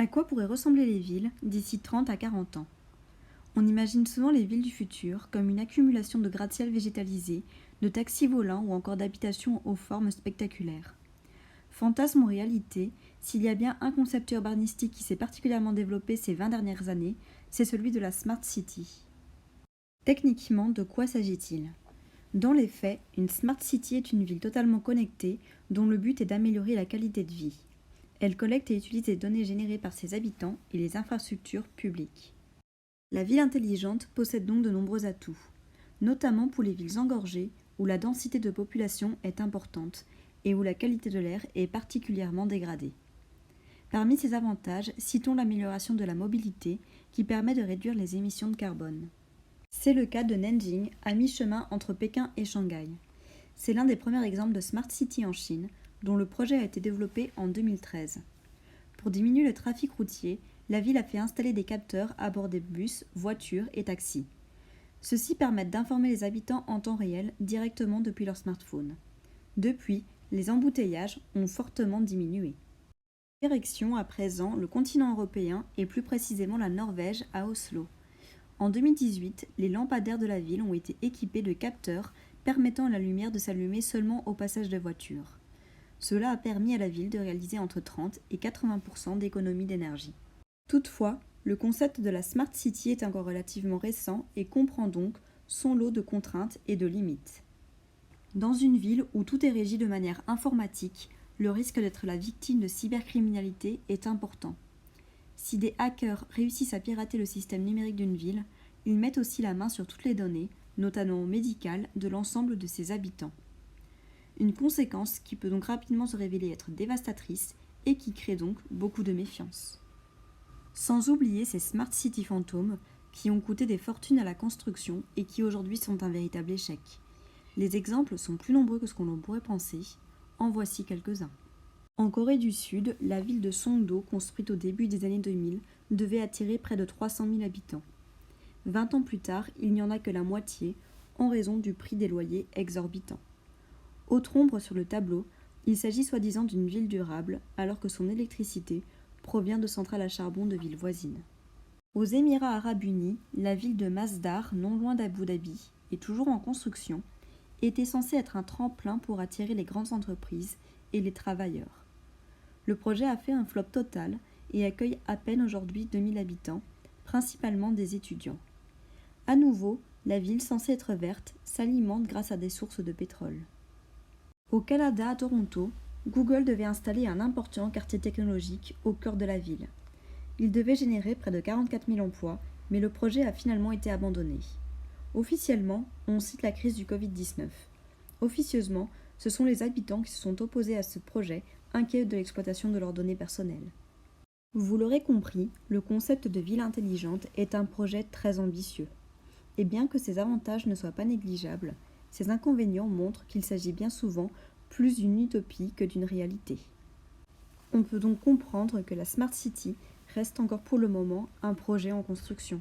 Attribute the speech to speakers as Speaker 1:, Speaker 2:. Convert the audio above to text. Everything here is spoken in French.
Speaker 1: À quoi pourraient ressembler les villes d'ici 30 à 40 ans? On imagine souvent les villes du futur comme une accumulation de gratte-ciel végétalisés, de taxis volants ou encore d'habitations aux formes spectaculaires. Fantasme ou réalité, s'il y a bien un concept urbanistique qui s'est particulièrement développé ces 20 dernières années, c'est celui de la Smart City. Techniquement, de quoi s'agit-il? Dans les faits, une Smart City est une ville totalement connectée dont le but est d'améliorer la qualité de vie. Elle collecte et utilise les données générées par ses habitants et les infrastructures publiques. La ville intelligente possède donc de nombreux atouts, notamment pour les villes engorgées où la densité de population est importante et où la qualité de l'air est particulièrement dégradée. Parmi ces avantages, citons l'amélioration de la mobilité qui permet de réduire les émissions de carbone. C'est le cas de Nanjing, à mi-chemin entre Pékin et Shanghai. C'est l'un des premiers exemples de Smart City en Chine, dont le projet a été développé en 2013. Pour diminuer le trafic routier, la ville a fait installer des capteurs à bord des bus, voitures et taxis. Ceux-ci permettent d'informer les habitants en temps réel directement depuis leur smartphone. Depuis, les embouteillages ont fortement diminué. Direction à présent le continent européen et plus précisément la Norvège à Oslo. En 2018, les lampadaires de la ville ont été équipés de capteurs permettant à la lumière de s'allumer seulement au passage de voitures. Cela a permis à la ville de réaliser entre 30 et 80% d'économies d'énergie. Toutefois, le concept de la Smart City est encore relativement récent et comprend donc son lot de contraintes et de limites. Dans une ville où tout est régi de manière informatique, le risque d'être la victime de cybercriminalité est important. Si des hackers réussissent à pirater le système numérique d'une ville, ils mettent aussi la main sur toutes les données, notamment médicales, de l'ensemble de ses habitants. Une conséquence qui peut donc rapidement se révéler être dévastatrice et qui crée donc beaucoup de méfiance. Sans oublier ces Smart City fantômes qui ont coûté des fortunes à la construction et qui aujourd'hui sont un véritable échec. Les exemples sont plus nombreux que ce qu'on en pourrait penser, en voici quelques-uns. En Corée du Sud, la ville de Songdo, construite au début des années 2000, devait attirer près de 300 000 habitants. 20 ans plus tard, il n'y en a que la moitié, en raison du prix des loyers exorbitants. Autre ombre sur le tableau, il s'agit soi-disant d'une ville durable, alors que son électricité provient de centrales à charbon de villes voisines. Aux Émirats arabes unis, la ville de Masdar, non loin d'Abu Dhabi, et toujours en construction, était censée être un tremplin pour attirer les grandes entreprises et les travailleurs. Le projet a fait un flop total et accueille à peine aujourd'hui 2000 habitants, principalement des étudiants. À nouveau, la ville censée être verte s'alimente grâce à des sources de pétrole. Au Canada, à Toronto, Google devait installer un important quartier technologique au cœur de la ville. Il devait générer près de 44 000 emplois, mais le projet a finalement été abandonné. Officiellement, on cite la crise du Covid-19. Officieusement, ce sont les habitants qui se sont opposés à ce projet, inquiets de l'exploitation de leurs données personnelles. Vous l'aurez compris, le concept de ville intelligente est un projet très ambitieux. Et bien que ses avantages ne soient pas négligeables, ses inconvénients montrent qu'il s'agit bien souvent plus d'une utopie que d'une réalité. On peut donc comprendre que la Smart City reste encore pour le moment un projet en construction.